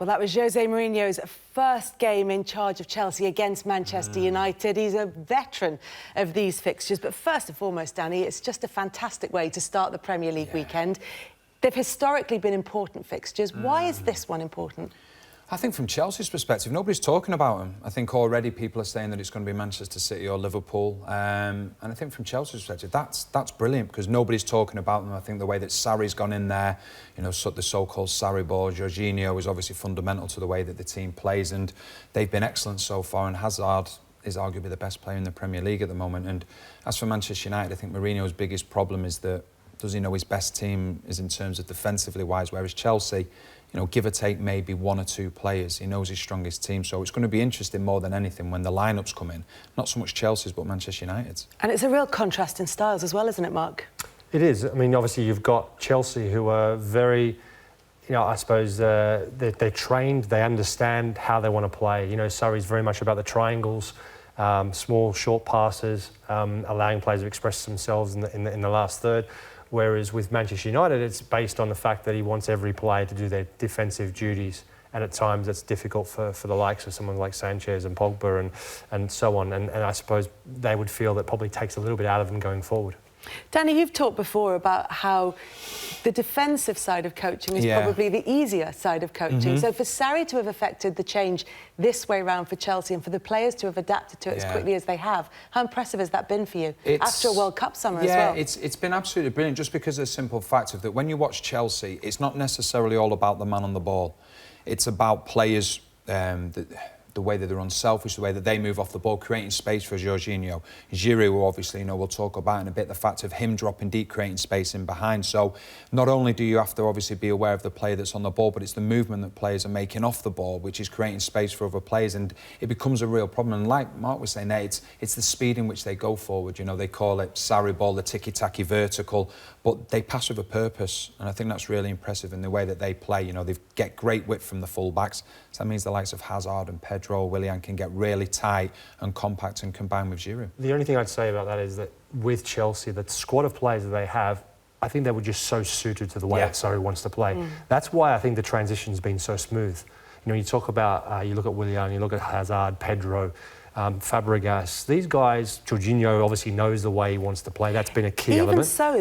Well, that was Jose Mourinho's first game in charge of Chelsea against Manchester United. He's a veteran of these fixtures. But first and foremost, Danny, it's just a fantastic way to start the Premier League weekend. They've historically been important fixtures. Why is this one important? I think from Chelsea's perspective, nobody's talking about them. I think already people are saying that it's going to be Manchester City or Liverpool. And I think from Chelsea's perspective, that's brilliant because nobody's talking about them. I think the way that Sarri's gone in there, you know, the so-called Sarri ball, Jorginho is obviously fundamental to the way that the team plays, and they've been excellent so far. And Hazard is arguably the best player in the Premier League at the moment. And as for Manchester United, I think Mourinho's biggest problem is that does he know his best team is in terms of defensively wise, whereas Chelsea, you know, give or take maybe one or two players. He knows his strongest team, so it's going to be interesting more than anything when the lineups come in. Not so much Chelsea's, but Manchester United's. And it's a real contrast in styles as well, isn't it, Mark? It is. I mean, obviously you've got Chelsea who are very, you know, I suppose they're trained, they understand how they want to play. You know, Sarri's very much about the triangles, small, short passes, allowing players to express themselves in the last third. Whereas with Manchester United, it's based on the fact that he wants every player to do their defensive duties. And at times that's difficult for the likes of someone like Sanchez and Pogba and so on. And I suppose they would feel that probably takes a little bit out of them going forward. Danny, you've talked before about how the defensive side of coaching is probably the easier side of coaching. So for Sarri to have effected the change this way round for Chelsea and for the players to have adapted to it as quickly as they have, how impressive has that been for you after a World Cup summer as well? Yeah, it's been absolutely brilliant just because of the simple fact of that when you watch Chelsea, it's not necessarily all about the man on the ball. It's about players the way that they're unselfish, the way that they move off the ball, creating space for Jorginho. Giroud, obviously, you know, we'll talk about in a bit the fact of him dropping deep, creating space in behind. So not only do you have to obviously be aware of the player that's on the ball, but it's the movement that players are making off the ball, which is creating space for other players, and it becomes a real problem. And like Mark was saying there, it's the speed in which they go forward. You know, they call it Sarri ball, the ticky-tacky vertical, but they pass with a purpose, and I think that's really impressive in the way that they play. You know, they get great width from the full-backs, so that means the likes of Hazard and Pedro, Willian can get really tight and compact and combine with Giroud. The only thing I'd say about that is that with Chelsea, the squad of players that they have, I think they were just so suited to the way that Sarri wants to play. That's why I think the transition's been so smooth. You know, you talk about, you look at Willian, you look at Hazard, Pedro, Fabregas, these guys, Jorginho obviously knows the way he wants to play. That's been a key element. Even so,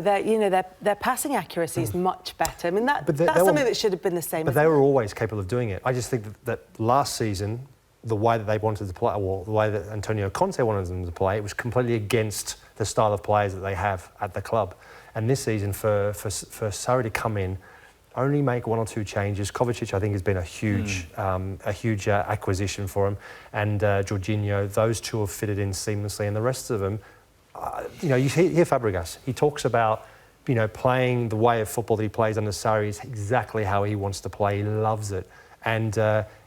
their passing accuracy is much better. I mean, that's something that should have been the same. But they were always capable of doing it. I just think that last season, the way that they wanted to play, or the way that Antonio Conte wanted them to play, it was completely against the style of players that they have at the club. And this season, for Sarri to come in, only make one or two changes. Kovacic, I think, has been a huge acquisition for him, and Jorginho. Those two have fitted in seamlessly, and the rest of them, you know, you hear Fabregas. He talks about, you know, playing the way of football that he plays under Sarri is exactly how he wants to play. He loves it, and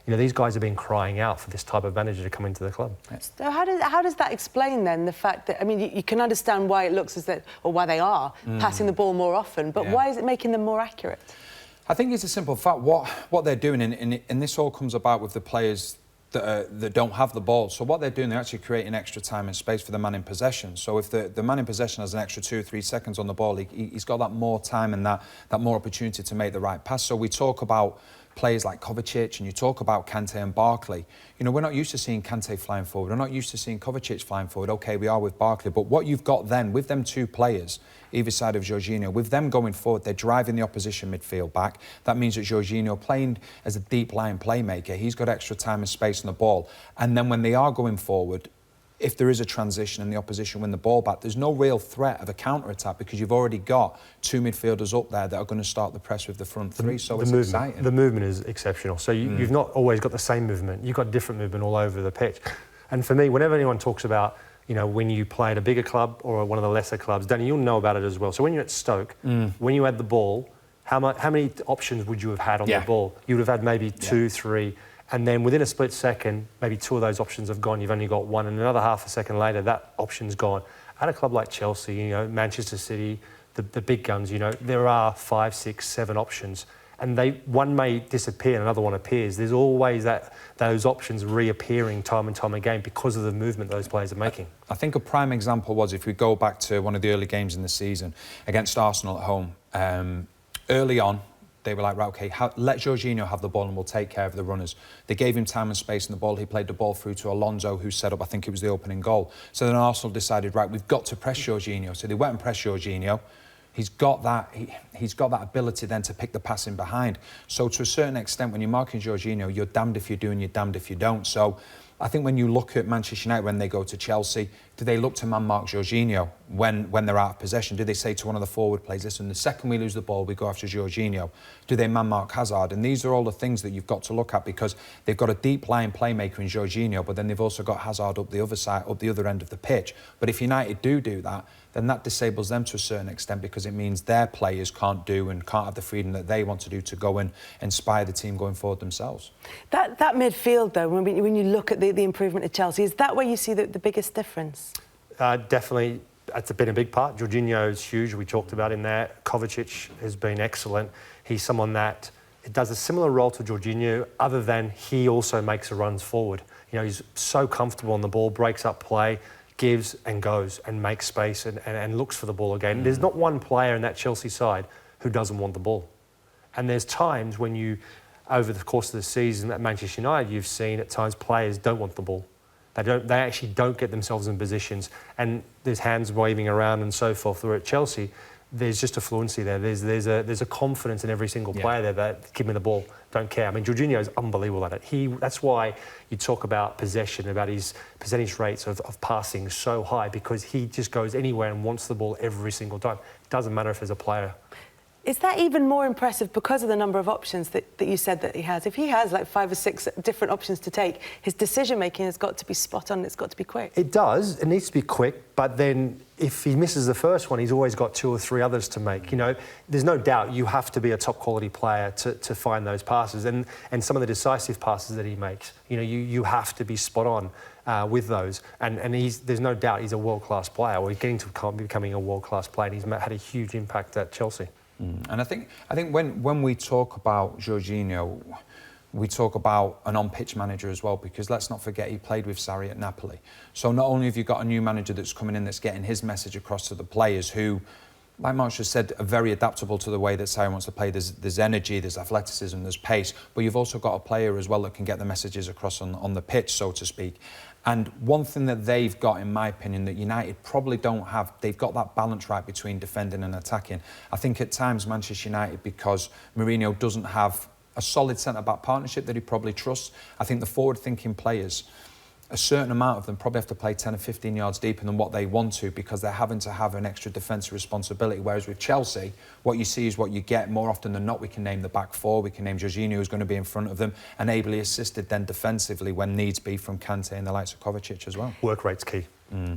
you know, these guys have been crying out for this type of manager to come into the club. So how does that explain then the fact that, I mean, you can understand why it looks as that, or why they are passing the ball more often, but why is it making them more accurate? I think it's a simple fact. What they're doing, and this all comes about with the players that don't have the ball. So what they're doing, they're actually creating extra time and space for the man in possession. So if the man in possession has an extra 2 or 3 seconds on the ball, he's got that more time and that more opportunity to make the right pass. So we talk about players like Kovacic, and you talk about Kante and Barkley. You know, we're not used to seeing Kante flying forward. We're not used to seeing Kovacic flying forward. OK, we are with Barkley. But what you've got then, with them two players, either side of Jorginho, with them going forward, they're driving the opposition midfield back. That means that Jorginho, playing as a deep-lying playmaker, he's got extra time and space on the ball. And then when they are going forward, if there is a transition and the opposition win the ball back, there's no real threat of a counter-attack because you've already got two midfielders up there that are going to start the press with the front three, so it's exciting. The movement is exceptional. So you've not always got the same movement. You've got different movement all over the pitch. And for me, whenever anyone talks about, you know, when you play at a bigger club or one of the lesser clubs, Danny, you'll know about it as well. So when you're at Stoke, when you had the ball, how many options would you have had on the ball? You would have had maybe 2, 3... and then within a split second, maybe 2 of those options have gone. You've only got 1, and another half a second later, that option's gone. At a club like Chelsea, you know, Manchester City, the big guns, you know, there are 5, 6, 7 options, and one may disappear and another one appears. There's always those options reappearing time and time again because of the movement those players are making. I think a prime example was, if we go back to one of the early games in the season against Arsenal at home, early on, they were like, right, OK, let Jorginho have the ball and we'll take care of the runners. They gave him time and space in the ball. He played the ball through to Alonso, who set up, I think it was the opening goal. So then Arsenal decided, right, we've got to press Jorginho. So they went and pressed Jorginho. He's got that ability then to pick the pass in behind. So to a certain extent, when you're marking Jorginho, you're damned if you do and you're damned if you don't. So I think when you look at Manchester United, when they go to Chelsea, do they look to man-mark Jorginho when they're out of possession? Do they say to one of the forward players, listen, the second we lose the ball, we go after Jorginho? Do they man-mark Hazard? And these are all the things that you've got to look at, because they've got a deep-lying playmaker in Jorginho, but then they've also got Hazard up the other side, up the other end of the pitch. But if United do that, then that disables them to a certain extent, because it means their players can't do and can't have the freedom that they want to do to go and inspire the team going forward themselves. That midfield, though, when you look at the improvement at Chelsea, is that where you see the biggest difference? Definitely, that's been a big part. Jorginho's huge, we talked about him there. Kovacic has been excellent. He's someone that does a similar role to Jorginho, other than he also makes the runs forward. You know, he's so comfortable on the ball, breaks up play, gives and goes and makes space and looks for the ball again. There's not one player in that Chelsea side who doesn't want the ball. And there's times when you, over the course of the season at Manchester United, you've seen at times players don't want the ball. They actually don't get themselves in positions, and there's hands waving around and so forth. Where at Chelsea, there's just a fluency there. There's a confidence in every single player there that give me the ball, don't care. I mean, Jorginho is unbelievable at it. That's why you talk about possession, about his percentage rates of passing so high, because he just goes anywhere and wants the ball every single time. It doesn't matter if there's a player. Is that even more impressive because of the number of options that you said that he has? If he has like 5 or 6 different options to take, his decision-making has got to be spot on, it's got to be quick. It does. It needs to be quick, but then if he misses the first one, he's always got 2 or 3 others to make. You know, there's no doubt you have to be a top-quality player to find those passes, and some of the decisive passes that he makes. You know, you have to be spot on with those, and there's no doubt he's a world-class player, or he's getting to becoming a world-class player, and he's had a huge impact at Chelsea. And I think when we talk about Jorginho, we talk about an on-pitch manager as well, because let's not forget he played with Sarri at Napoli. So not only have you got a new manager that's coming in that's getting his message across to the players who, like Mark just said, are very adaptable to the way that Sarri wants to play. There's energy, there's athleticism, there's pace, but you've also got a player as well that can get the messages across on the pitch, so to speak. And one thing that they've got, in my opinion, that United probably don't have, they've got that balance right between defending and attacking. I think at times Manchester United, because Mourinho doesn't have a solid centre-back partnership that he probably trusts, I think the forward-thinking players, a certain amount of them probably have to play 10 or 15 yards deeper than what they want to, because they're having to have an extra defensive responsibility. Whereas with Chelsea, what you see is what you get. More often than not, we can name the back four, we can name Jorginho, who's going to be in front of them, and ably assisted then defensively when needs be from Kante and the likes of Kovacic as well. Work rate's key.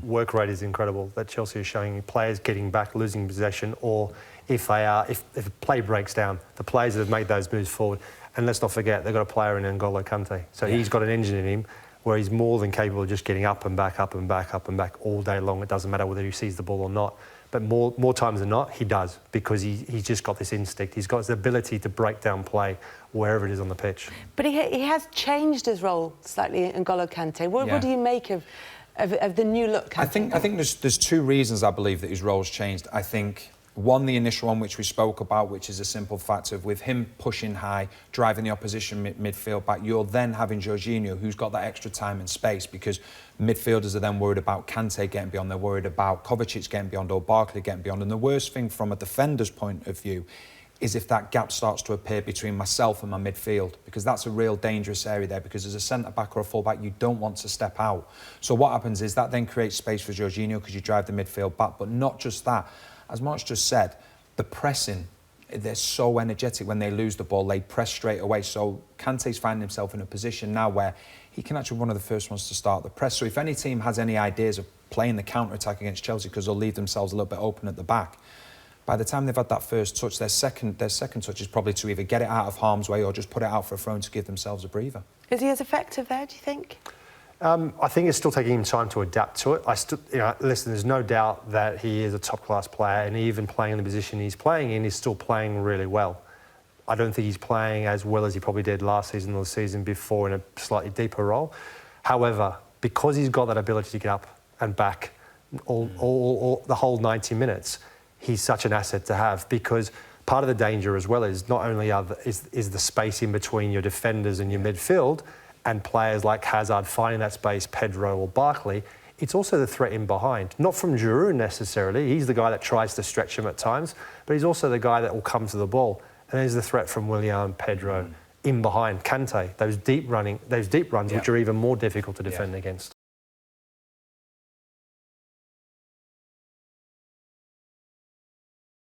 Work rate is incredible that Chelsea is showing. Players getting back, losing possession, or if play breaks down, the players that have made those moves forward. And let's not forget, they've got a player in N'Golo Kante. So he's got an engine in him where he's more than capable of just getting up and back, up and back, up and back all day long. It doesn't matter whether he sees the ball or not. But more times than not, he does, because he's just got this instinct. He's got his ability to break down play wherever it is on the pitch. But he has changed his role slightly in N'Golo Kante. What do you make of the new look Kante? I think there's 2 reasons I believe that his role's changed. I think one, the initial one, which we spoke about, which is a simple fact of with him pushing high, driving the opposition midfield back, you're then having Jorginho, who's got that extra time and space, because midfielders are then worried about Kante getting beyond, they're worried about Kovacic getting beyond, or Barkley getting beyond. And the worst thing from a defender's point of view is if that gap starts to appear between myself and my midfield, because that's a real dangerous area there, because as a centre-back or a full-back, you don't want to step out. So what happens is that then creates space for Jorginho, because you drive the midfield back. But not just that. As Mark's just said, the pressing, they're so energetic when they lose the ball, they press straight away. So Kante's finding himself in a position now where he can actually be one of the first ones to start the press. So if any team has any ideas of playing the counter-attack against Chelsea, because they'll leave themselves a little bit open at the back, by the time they've had that first touch, their second touch is probably to either get it out of harm's way or just put it out for a throw to give themselves a breather. Is he as effective there, do you think? I think it's still taking him time to adapt to it. Listen, there's no doubt that he is a top-class player, and even playing in the position he's playing in, he's still playing really well. I don't think he's playing as well as he probably did last season or the season before in a slightly deeper role. However, because he's got that ability to get up and back all the whole 90 minutes, he's such an asset to have, because part of the danger as well is not only is the space in between your defenders and your midfield and players like Hazard finding that space, Pedro or Barkley, it's also the threat in behind. Not from Giroud necessarily, he's the guy that tries to stretch him at times, but he's also the guy that will come to the ball. And there's the threat from Willian, Pedro, in behind, Kante, those deep runs which are even more difficult to defend against.